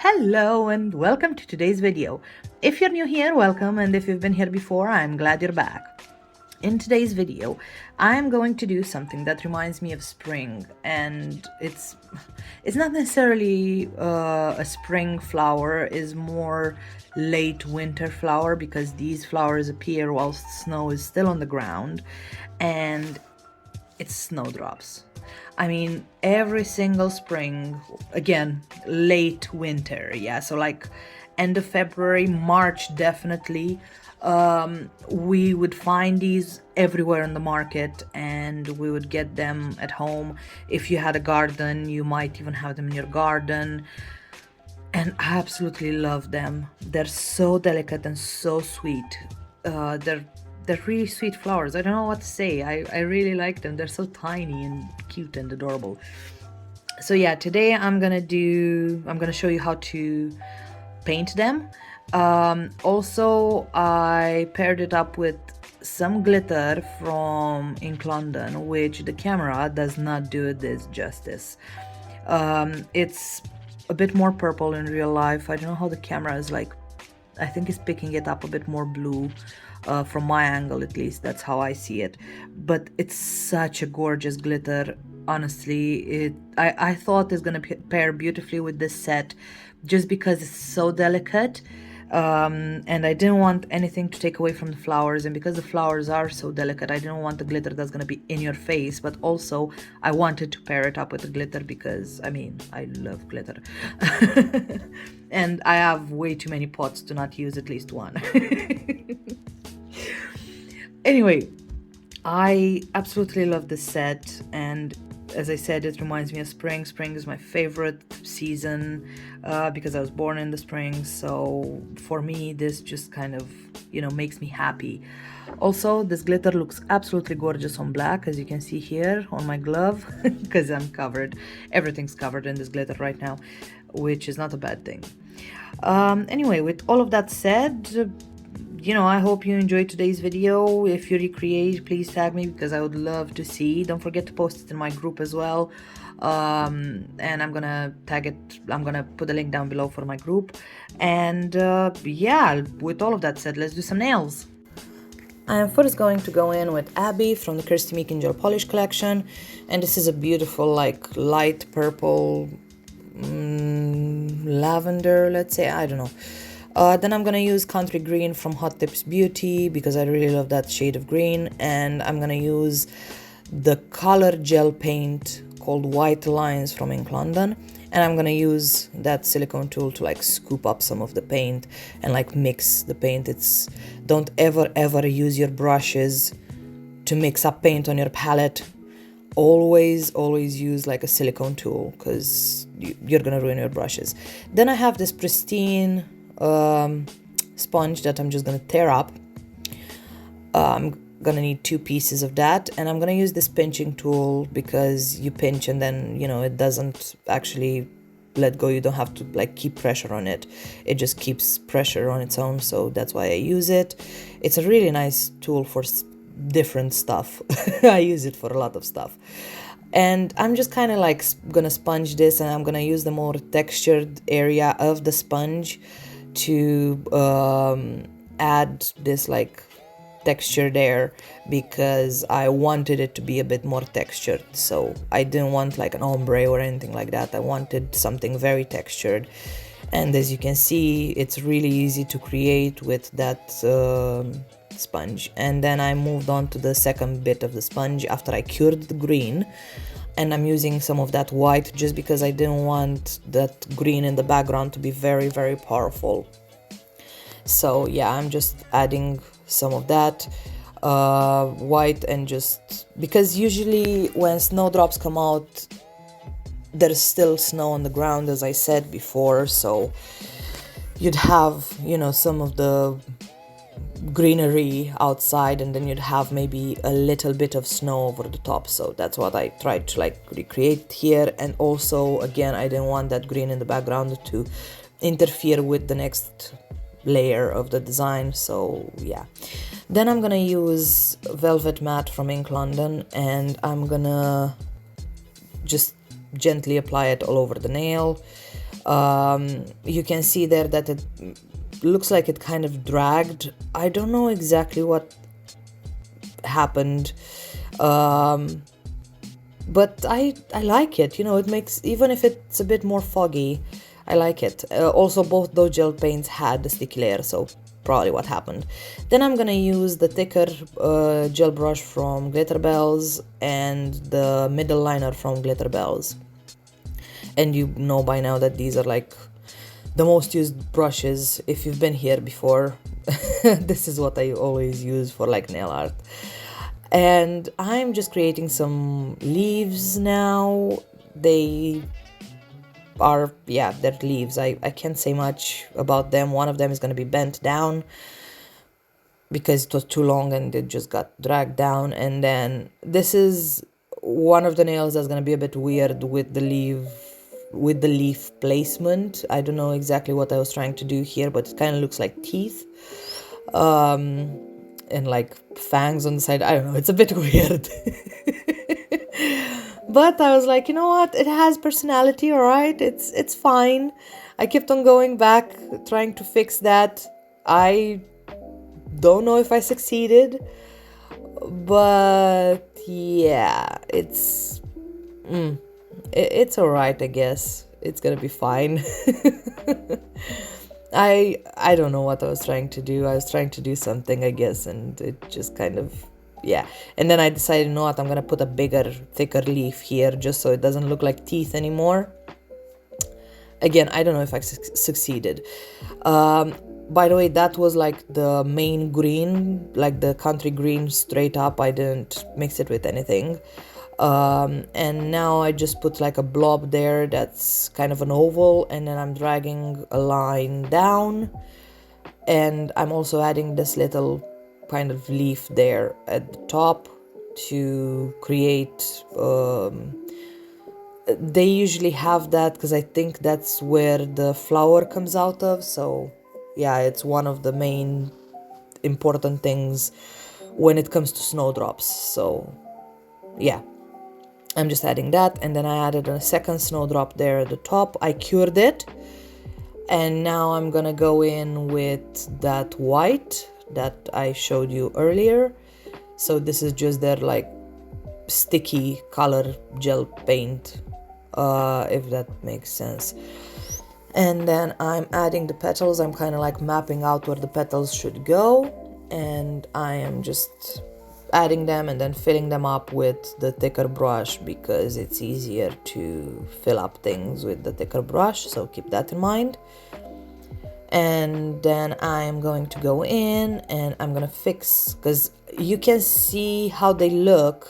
Hello and welcome to today's video. If you're new here, welcome, and if you've been here before, I'm glad you're back. In today's video, I'm going to do something that reminds me of spring, and it's not necessarily a spring flower, is more late winter flower because these flowers appear whilst snow is still on the ground, and it's snowdrops. I mean, every single spring, again, late winter, yeah, so like end of February, March definitely, we would find these everywhere in the market and we would get them at home. If you had a garden, you might even have them in your garden. And I absolutely love them. They're so delicate and so sweet. They're really sweet flowers. I don't know what to say. I really like them. They're so tiny and cute and adorable. So yeah, today I'm gonna show you how to paint them. Also, I paired it up with some glitter from Ink London, which the camera does not do this justice. It's a bit more purple in real life. I don't know how the camera is like. I think it's picking it up a bit more blue. From my angle, at least, that's how I see it. But it's such a gorgeous glitter. Honestly, I thought it's gonna pair beautifully with this set, just because it's so delicate. And I didn't want anything to take away from the flowers, and because the flowers are so delicate, I didn't want the glitter that's gonna be in your face, but also I wanted to pair it up with the glitter because, I mean, I love glitter. And I have way too many pots to not use at least one. Anyway, I absolutely love this set, and as I said, it reminds me of spring. Spring is my favorite season because I was born in the spring, so for me this just kind of, makes me happy. Also, this glitter looks absolutely gorgeous on black, as you can see here on my glove, because I'm covered. Everything's covered in this glitter right now, which is not a bad thing. Anyway, with all of that said, I hope you enjoyed today's video. If you recreate, please tag me because I would love to see. Don't forget to post it in my group as well. And I'm gonna tag it. I'm gonna put the link down below for my group. And yeah, with all of that said, let's do some nails. I am first going to go in with Abby from the Kirsty Meek Gel Polish collection. And this is a beautiful, like, light purple, lavender, let's say. I don't know. Then I'm gonna use Country Green from Hot Tips Beauty because I really love that shade of green, and I'm gonna use the color gel paint called White Lines from Ink London, and I'm gonna use that silicone tool to like scoop up some of the paint and like mix the paint. Don't ever use your brushes to mix up paint on your palette. Always use like a silicone tool because you're gonna ruin your brushes. Then I have this pristine sponge that I'm just gonna tear up. I'm gonna need 2 pieces of that, and I'm gonna use this pinching tool because you pinch and then it doesn't actually let go. You don't have to like keep pressure on it. It just keeps pressure on its own, so that's why I use it. It's a really nice tool for different stuff. I use it for a lot of stuff. And I'm just kind of like gonna sponge this, and I'm gonna use the more textured area of the sponge to add this like texture there because I wanted it to be a bit more textured. So I didn't want like an ombre or anything like that. I wanted something very textured, and as you can see, it's really easy to create with that sponge. And then I moved on to the second bit of the sponge after I cured the green, and I'm using some of that white just because I didn't want that green in the background to be very powerful. So yeah, I'm just adding some of that white, and just because usually when snowdrops come out there's still snow on the ground, as I said before, so you'd have some of the greenery outside, and then you'd have maybe a little bit of snow over the top. So that's what I tried to like recreate here. And also, again, I didn't want that green in the background to interfere with the next layer of the design. So yeah, then I'm gonna use Velvet Matte from Ink London, and I'm gonna just gently apply it all over the nail. You can see there that it looks like it kind of dragged. I don't know exactly what happened, but I like it. It makes, even if it's a bit more foggy, I like it. Also, both those gel paints had the sticky layer, so probably what happened. Then I'm gonna use the thicker gel brush from Glitter Bells and the middle liner from Glitter Bells. And you know by now that these are like the most used brushes. If you've been here before, this is what I always use for like nail art. And I'm just creating some leaves now. They are, yeah, they're leaves. I can't say much about them. One of them is going to be bent down because it was too long and it just got dragged down. And then this is one of the nails that's going to be a bit weird with the leaf placement. I don't know exactly what I was trying to do here, but it kind of looks like teeth and like fangs on the side. I don't know, it's a bit weird. But I was like, you know what, it has personality, all right, it's fine. I kept on going back trying to fix that. I don't know if I succeeded, but yeah, it's all right, I guess. It's gonna be fine. I don't know what I was trying to do. I was trying to do something, I guess, and it just kind of, yeah. And then I decided, you know what, I'm gonna put a bigger, thicker leaf here just so it doesn't look like teeth anymore. Again, I don't know if I succeeded. By the way, that was like the main green, like the country green straight up. I didn't mix it with anything. And now I just put like a blob there that's kind of an oval, and then I'm dragging a line down, and I'm also adding this little kind of leaf there at the top to create they usually have that because I think that's where the flower comes out of. So yeah, it's one of the main important things when it comes to snowdrops. So yeah, I'm just adding that, and then I added a second snowdrop there at the top. I cured it, and now I'm gonna go in with that white that I showed you earlier. So this is just their like sticky color gel paint, if that makes sense. And then I'm adding the petals. I'm kind of like mapping out where the petals should go, and I am just adding them and then filling them up with the thicker brush because it's easier to fill up things with the thicker brush, so keep that in mind. And then I'm going to go in and I'm gonna fix, because you can see how they look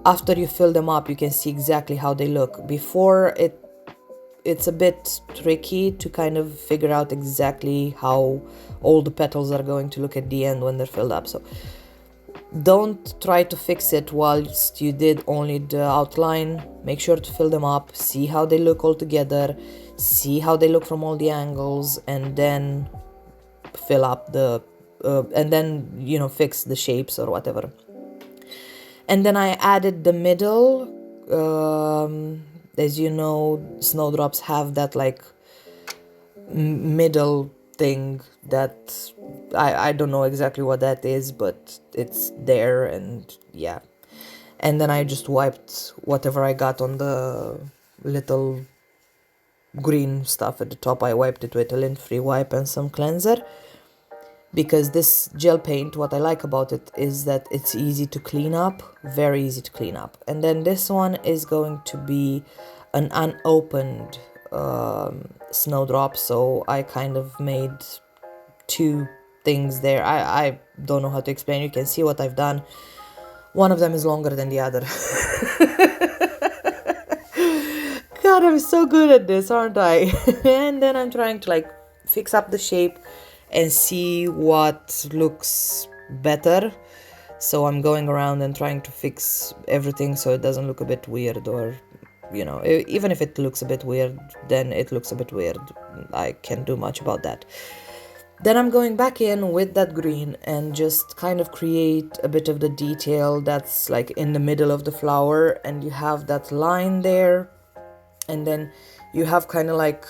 after you fill them up. You can see exactly how they look. Before it's a bit tricky to kind of figure out exactly how all the petals are going to look at the end when they're filled up. So don't try to fix it whilst you did only the outline. Make sure to fill them up, see how they look all together, see how they look from all the angles, and then fill up the and then fix the shapes or whatever. And then I added the middle. As you know, snowdrops have that like middle thing that I don't know exactly what that is, but it's there, and yeah. And then I just wiped whatever I got on the little green stuff at the top. I wiped it with a lint-free wipe and some cleanser, because this gel paint, what I like about it is that it's easy to clean up, very easy to clean up. And then this one is going to be an unopened snowdrop, so I kind of made two things there. I don't know how to explain. You can see what I've done. One of them is longer than the other. God, I'm so good at this, aren't I? And then I'm trying to like fix up the shape and see what looks better. So I'm going around and trying to fix everything so it doesn't look a bit weird, or even if it looks a bit weird, then it looks a bit weird. I can't do much about that. Then I'm going back in with that green and just kind of create a bit of the detail that's like in the middle of the flower, and you have that line there, and then you have kind of like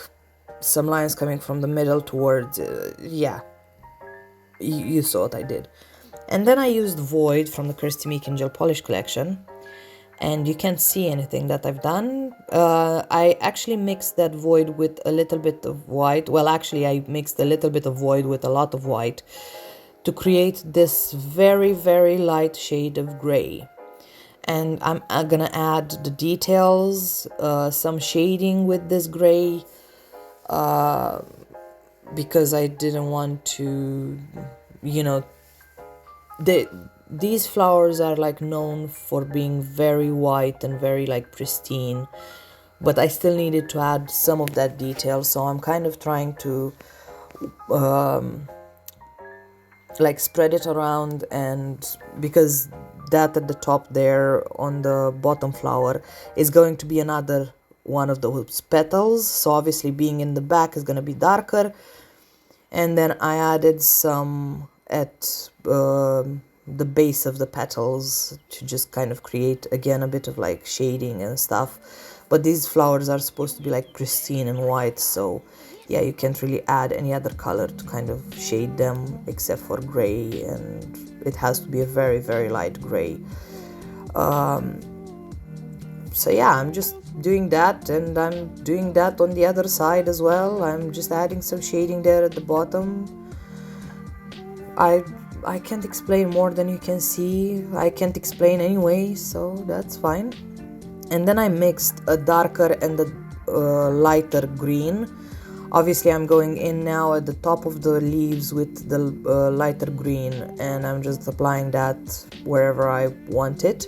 some lines coming from the middle towards, yeah, you saw what I did. And then I used Void from the Kirsty Meakin Gel Polish collection, and you can't see anything that I've done. I actually mixed that Void with a little bit of white. Well, actually, I mixed a little bit of Void with a lot of white to create this very, very light shade of gray. And I'm gonna add the details, some shading with this gray, because I didn't want to, you know, these flowers are like known for being very white and very like pristine, but I still needed to add some of that detail, so I'm kind of trying to like spread it around, and because that at the top there on the bottom flower is going to be another one of those petals, so obviously being in the back is going to be darker. And then I added some at the base of the petals to just kind of create again a bit of like shading and stuff, but these flowers are supposed to be like pristine and white, so yeah, you can't really add any other color to kind of shade them except for gray, and it has to be a very, very light gray. So yeah, I'm just doing that, and I'm doing that on the other side as well. I'm just adding some shading there at the bottom. I can't explain more than you can see. I can't explain anyway, so that's fine. And then I mixed a darker and a lighter green. Obviously I'm going in now at the top of the leaves with the lighter green, and I'm just applying that wherever I want it.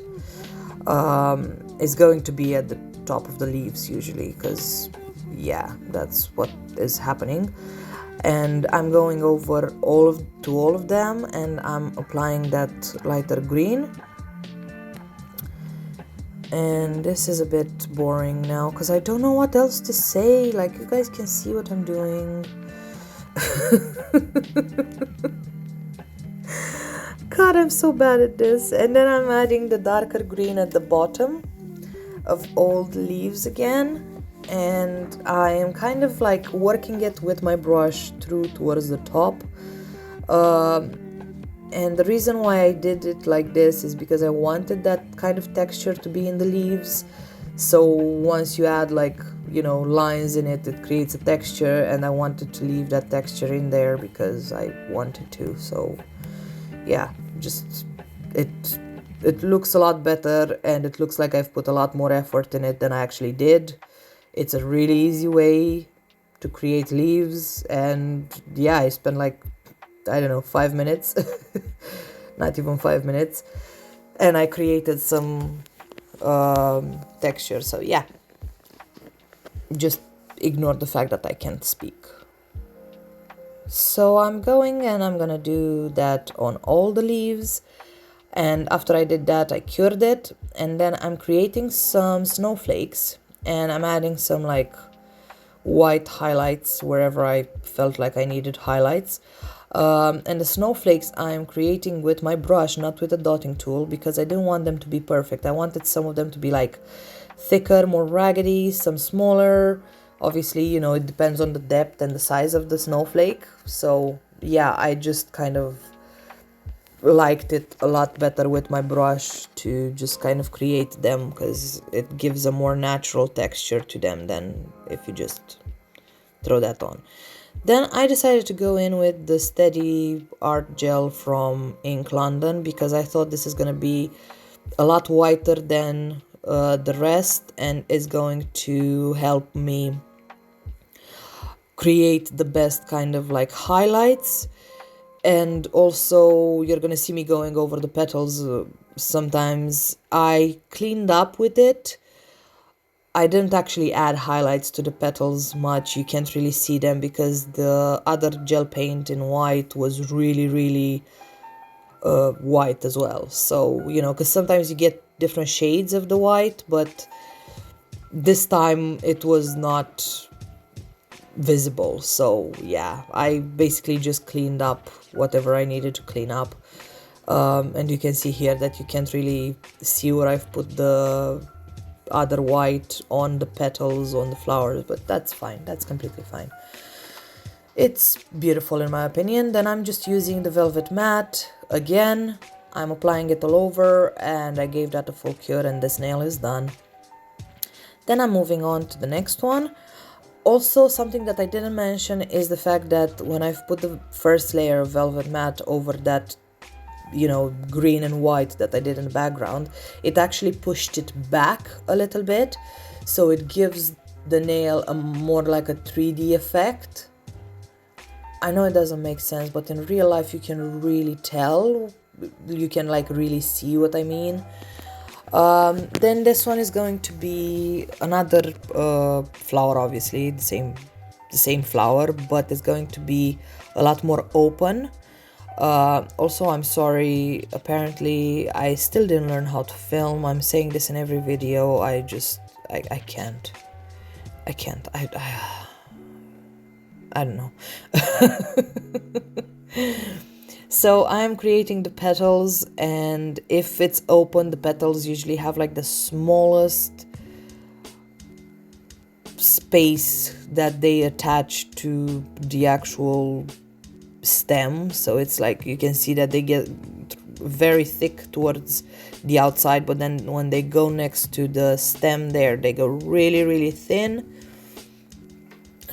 It's going to be at the top of the leaves usually, because yeah, that's what is happening. And I'm going over all of them, and I'm applying that lighter green. And this is a bit boring now because I don't know what else to say. Like, you guys can see what I'm doing. God, I'm so bad at this. And then I'm adding the darker green at the bottom of all the leaves again. And I am kind of like working it with my brush through towards the top. And the reason why I did it like this is because I wanted that kind of texture to be in the leaves. So once you add like, you know, lines in it, it creates a texture, and I wanted to leave that texture in there because I wanted to. So yeah, just it looks a lot better, and it looks like I've put a lot more effort in it than I actually did. It's a really easy way to create leaves, and yeah, I spent like, I don't know, 5 minutes, not even 5 minutes, and I created some texture. So yeah, just ignore the fact that I can't speak. So I'm going and I'm gonna do that on all the leaves, and after I did that I cured it, and then I'm creating some snowflakes, and I'm adding some like white highlights wherever I felt like I needed highlights. And the snowflakes I'm creating with my brush, not with a dotting tool, because I didn't want them to be perfect. I wanted some of them to be like thicker, more raggedy, some smaller. Obviously, you know, it depends on the depth and the size of the snowflake. So yeah, I just kind of liked it a lot better with my brush to just kind of create them, because it gives a more natural texture to them than if you just throw that on. Then I decided to go in with the Steady Art Gel from Ink London, because I thought this is going to be a lot whiter than the rest, and is going to help me create the best kind of like highlights. And also you're gonna see me going over the petals sometimes. I cleaned up with it. I didn't actually add highlights to the petals much. You can't really see them because the other gel paint in white was really white as well. So, you know, because sometimes you get different shades of the white, but this time it was not visible. So yeah, I basically just cleaned up whatever I needed to clean up. And you can see here that you can't really see where I've put the other white on the petals, on the flowers, but that's fine. That's completely fine. It's beautiful in my opinion. Then I'm just using the velvet matte again. I'm applying it all over, and I gave that a full cure, and this nail is done. Then I'm moving on to the next one. Also, something that I didn't mention is the fact that when I've put the first layer of velvet matte over that, you know, green and white that I did in the background, it actually pushed it back a little bit, so it gives the nail a more like a 3D effect. I know it doesn't make sense, but in real life you can really tell, you can like really see what I mean. Then this one is going to be another flower, obviously the same flower, but it's going to be a lot more open. Also, I'm sorry, apparently I still didn't learn how to film. I'm saying this in every video. I can't. I don't know. So I'm creating the petals, and if it's open, the petals usually have like the smallest space that they attach to the actual stem. So it's like you can see that they get very thick towards the outside, but then when they go next to the stem there, they go really, really thin.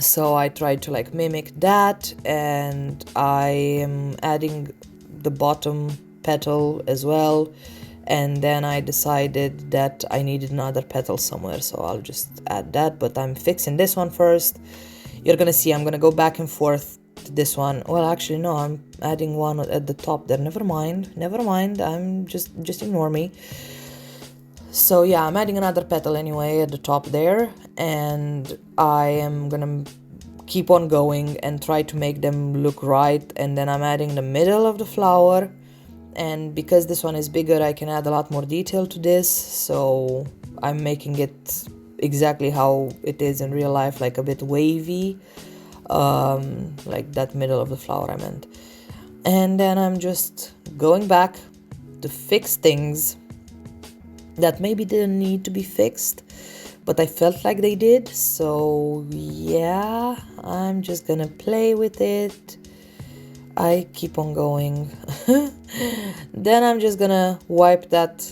So I tried to like mimic that, and I am adding the bottom petal as well, and then I decided that I needed another petal somewhere, so I'll just add that, but I'm fixing this one first. You're gonna see I'm gonna go back and forth to this one. Well, actually no, I'm adding one at the top there. Never mind, I'm just ignore me. So yeah, I'm adding another petal anyway at the top there, and I am gonna keep on going and try to make them look right. And then I'm adding the middle of the flower, and because this one is bigger, I can add a lot more detail to this, so I'm making it exactly how it is in real life, like a bit wavy, like that middle of the flower I meant. And then I'm just going back to fix things that maybe didn't need to be fixed, but I felt like they did. So yeah, I'm just gonna play with it. I keep on going. Then I'm just gonna wipe that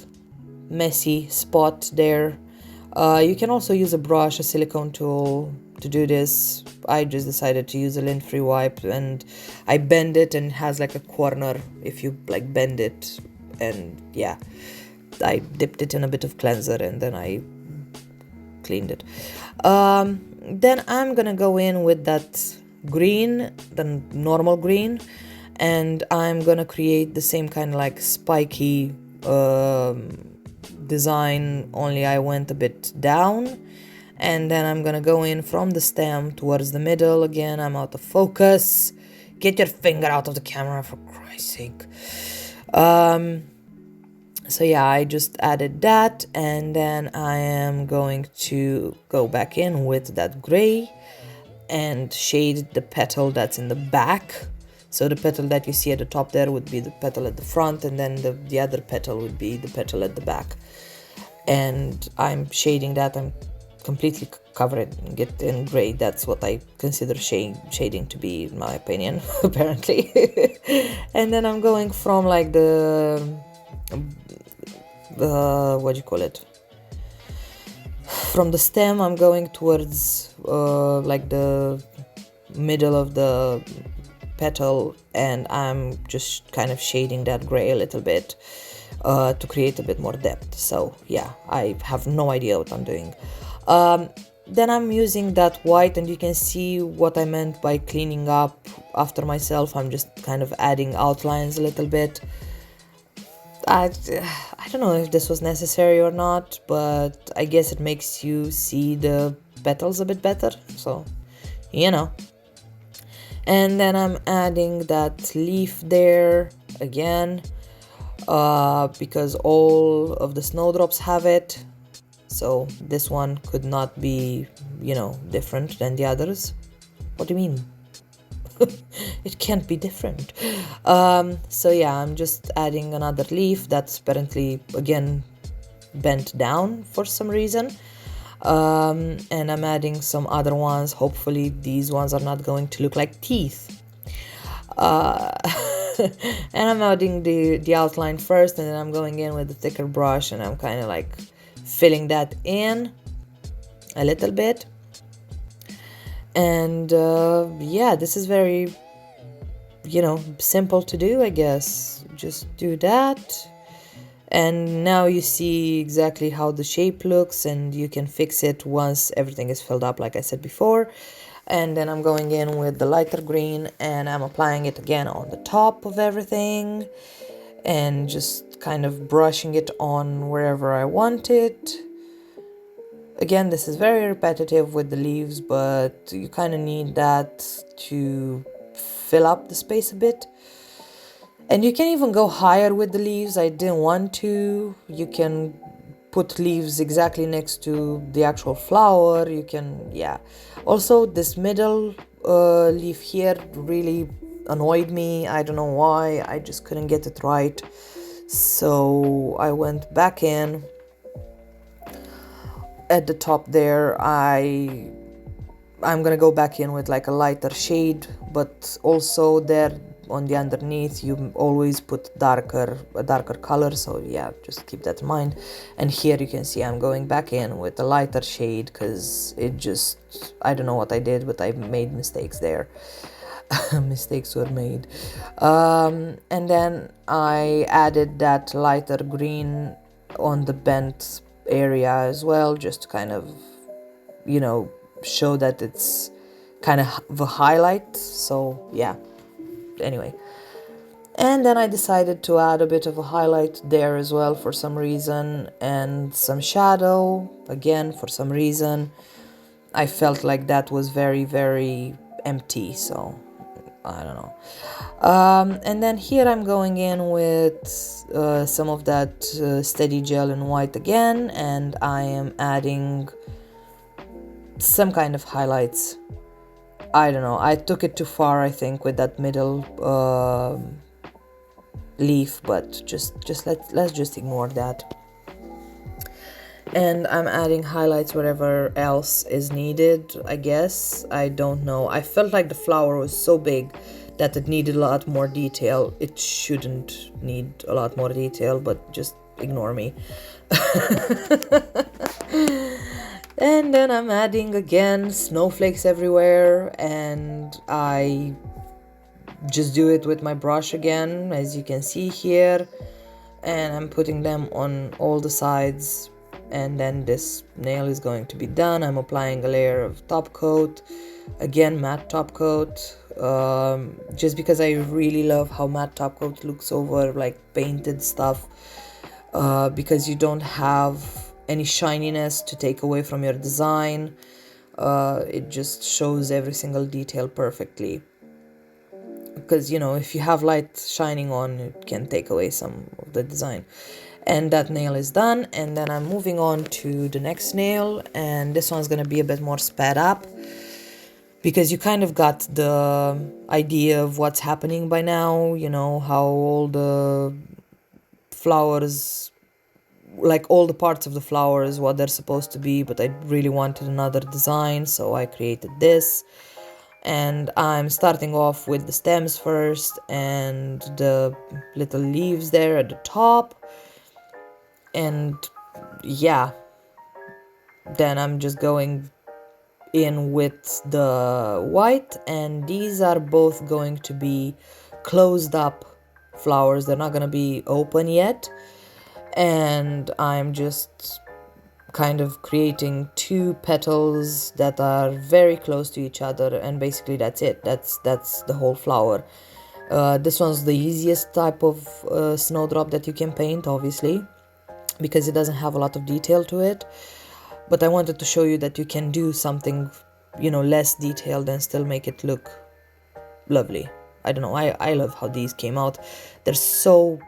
messy spot there. You can also use a brush, a silicone tool to do this. I just decided to use a lint-free wipe, and I bend it, and it has like a corner if you like bend it, and yeah, I dipped it in a bit of cleanser, and then I cleaned it. Then I'm gonna go in with that green, the normal green, and I'm gonna create the same kind of like spiky design, only I went a bit down. And then I'm gonna go in from the stem towards the middle. Again, I'm out of focus. Get your finger out of the camera, for Christ's sake. So yeah, I just added that, and then I am going to go back in with that gray and shade the petal that's in the back. So the petal that you see at the top there would be the petal at the front, and then the other petal would be the petal at the back. And I'm shading that. I'm completely covered in gray. That's what I consider shading to be, in my opinion, apparently. And then I'm going from like what do you call it? From the stem, I'm going towards like the middle of the petal, and I'm just kind of shading that gray a little bit to create a bit more depth. So yeah, I have no idea what I'm doing. Then I'm using that white, and you can see what I meant by cleaning up after myself. I'm just kind of adding outlines a little bit. I don't know if this was necessary or not, but I guess it makes you see the petals a bit better, so you know. And then I'm adding that leaf there again, because all of the snowdrops have it, so this one could not be, you know, different than the others. What do you mean? It can't be different. So yeah, I'm just adding another leaf that's apparently again bent down for some reason. And I'm adding some other ones. Hopefully these ones are not going to look like teeth. And I'm adding the outline first, and then I'm going in with the thicker brush, and I'm kind of like filling that in a little bit. And yeah, this is very, simple to do, I guess. Just do that. And now you see exactly how the shape looks, and you can fix it once everything is filled up, like I said before. And then I'm going in with the lighter green, and I'm applying it again on the top of everything, and just kind of brushing it on wherever I want it. Again, this is very repetitive with the leaves, but you kind of need that to fill up the space a bit. And you can even go higher with the leaves. I didn't want to. You can put leaves exactly next to the actual flower. You can, yeah. Also, this middle leaf here really annoyed me. I don't know why. I just couldn't get it right. So I went back in. At the top there, I'm gonna go back in with like a lighter shade, but also there on the underneath you always put a darker color, so yeah, just keep that in mind. And here you can see I'm going back in with a lighter shade because it just, I don't know what I did, but I made mistakes there. Mistakes were made. And then I added that lighter green on the bent area as well, just to kind of, show that it's kind of a highlight. So yeah, anyway. And then I decided to add a bit of a highlight there as well for some reason, and some shadow again for some reason. I felt like that was very, very empty, so I don't know. And then here I'm going in with some of that steady gel in white again, and I am adding some kind of highlights. I don't know, I took it too far, I think, with that middle leaf, but let's just ignore that. And I'm adding highlights wherever else is needed, I guess. I don't know, I felt like the flower was so big that it needed a lot more detail. It shouldn't need a lot more detail, but just ignore me. And then I'm adding again snowflakes everywhere, and I just do it with my brush again, as you can see here, and I'm putting them on all the sides. And then this nail is going to be done. I'm applying a layer of top coat, again matte top coat, just because I really love how matte top coat looks over like painted stuff, because you don't have any shininess to take away from your design. It just shows every single detail perfectly, because if you have light shining on, it can take away some of the design. And that nail is done, and then I'm moving on to the next nail, and this one's gonna be a bit more sped up because you kind of got the idea of what's happening by now. How all the flowers, like all the parts of the flowers, what they're supposed to be, but I really wanted another design, so I created this. And I'm starting off with the stems first and the little leaves there at the top. And yeah, then I'm just going in with the white, and these are both going to be closed up flowers. They're not going to be open yet. And I'm just kind of creating two petals that are very close to each other, and basically that's it. That's the whole flower. This one's the easiest type of snowdrop that you can paint, obviously, because it doesn't have a lot of detail to it. But I wanted to show you that you can do something, less detailed and still make it look lovely. I don't know, I love how these came out. They're so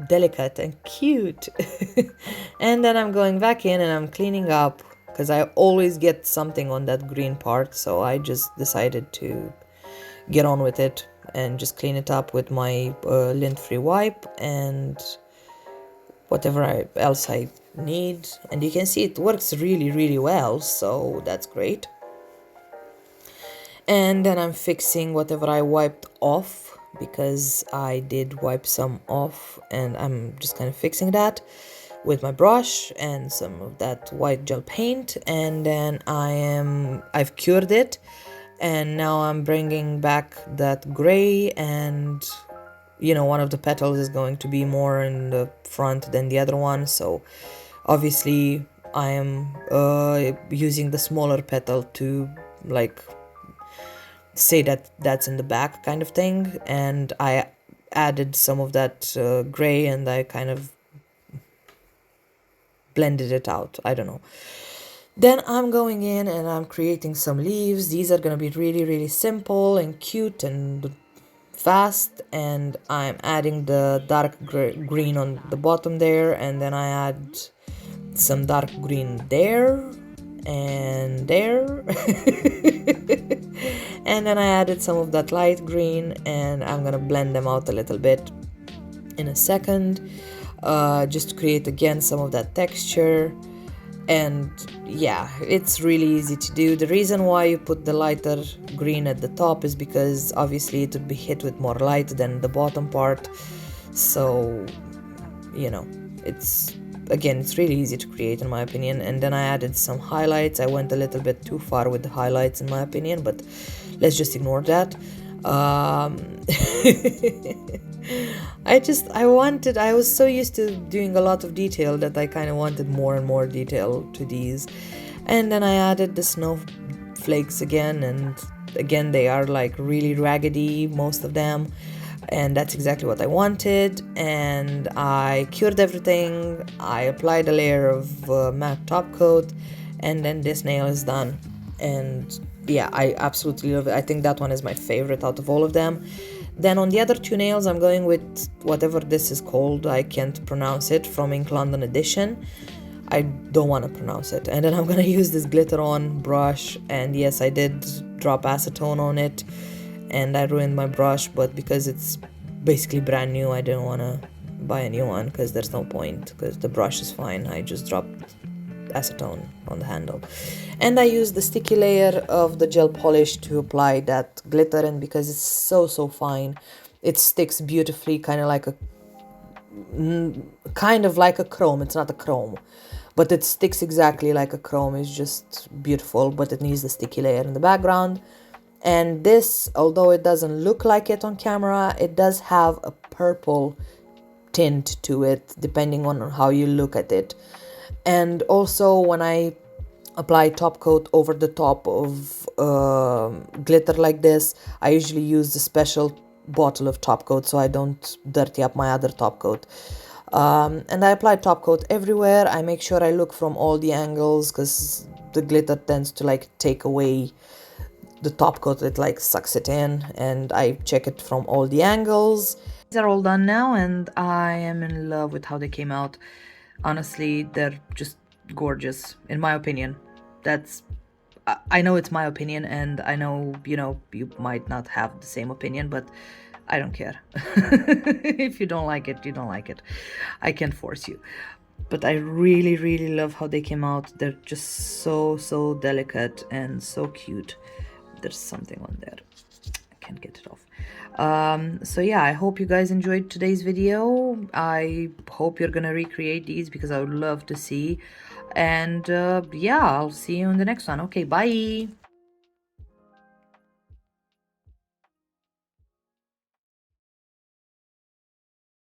delicate and cute. And then I'm going back in and I'm cleaning up, because I always get something on that green part, so I just decided to get on with it and just clean it up with my lint-free wipe. And whatever else I need. And you can see it works really well, so that's great. And then I'm fixing whatever I wiped off, because I did wipe some off, and I'm just kind of fixing that with my brush and some of that white gel paint. And then I've cured it, and now I'm bringing back that gray, and you know, one of the petals is going to be more in the front than the other one, so obviously I am using the smaller petal to like say that that's in the back kind of thing. And I added some of that gray, and I kind of blended it out, I don't know. Then I'm going in and I'm creating some leaves. These are going to be really simple and cute and fast, and I'm adding the dark green on the bottom there, and then I add some dark green there and there. And then I added some of that light green, and I'm gonna blend them out a little bit in a second, just to create again some of that texture. And yeah, it's really easy to do. The reason why you put the lighter green at the top is because obviously it would be hit with more light than the bottom part. So, you know, it's really easy to create in my opinion. And then I added some highlights. I went a little bit too far with the highlights in my opinion, but let's just ignore that. I was so used to doing a lot of detail that I kind of wanted more and more detail to these. And then I added the snowflakes again, and again they are like really raggedy, most of them, and that's exactly what I wanted. And I cured everything. I applied a layer of matte top coat, and then this nail is done. And yeah, I absolutely love it. I think that one is my favorite out of all of them. Then on the other two nails, I'm going with whatever this is called. I can't pronounce it, from Ink London edition. I don't want to pronounce it. And then I'm going to use this glitter on brush. And yes, I did drop acetone on it, and I ruined my brush, but because it's basically brand new, I didn't want to buy a new one, because there's no point, because the brush is fine. I just dropped acetone on the handle. And I used the sticky layer of the gel polish to apply that glitter, and because it's so fine, it sticks beautifully, kind of like a chrome. It's not a chrome, but it sticks exactly like a chrome. It's just beautiful, but it needs the sticky layer in the background. And this, although it doesn't look like it on camera, it does have a purple tint to it, depending on how you look at it. And also, when I apply top coat over the top of glitter like this, I usually use the special bottle of top coat so I don't dirty up my other top coat. And I apply top coat everywhere. I make sure I look from all the angles, because the glitter tends to like take away the top coat. It like sucks it in, and I check it from all the angles. These are all done now, and I am in love with how they came out. Honestly, they're just gorgeous, in my opinion. I know it's my opinion, and I know, you know, you might not have the same opinion, but I don't care. If you don't like it, you don't like it. I can't force you. But I really love how they came out. They're just so delicate and so cute. There's something on there. I can't get it off. So yeah, I hope you guys enjoyed today's video. I hope you're gonna recreate these, because I would love to see. And yeah, I'll see you in the next one. Okay, bye.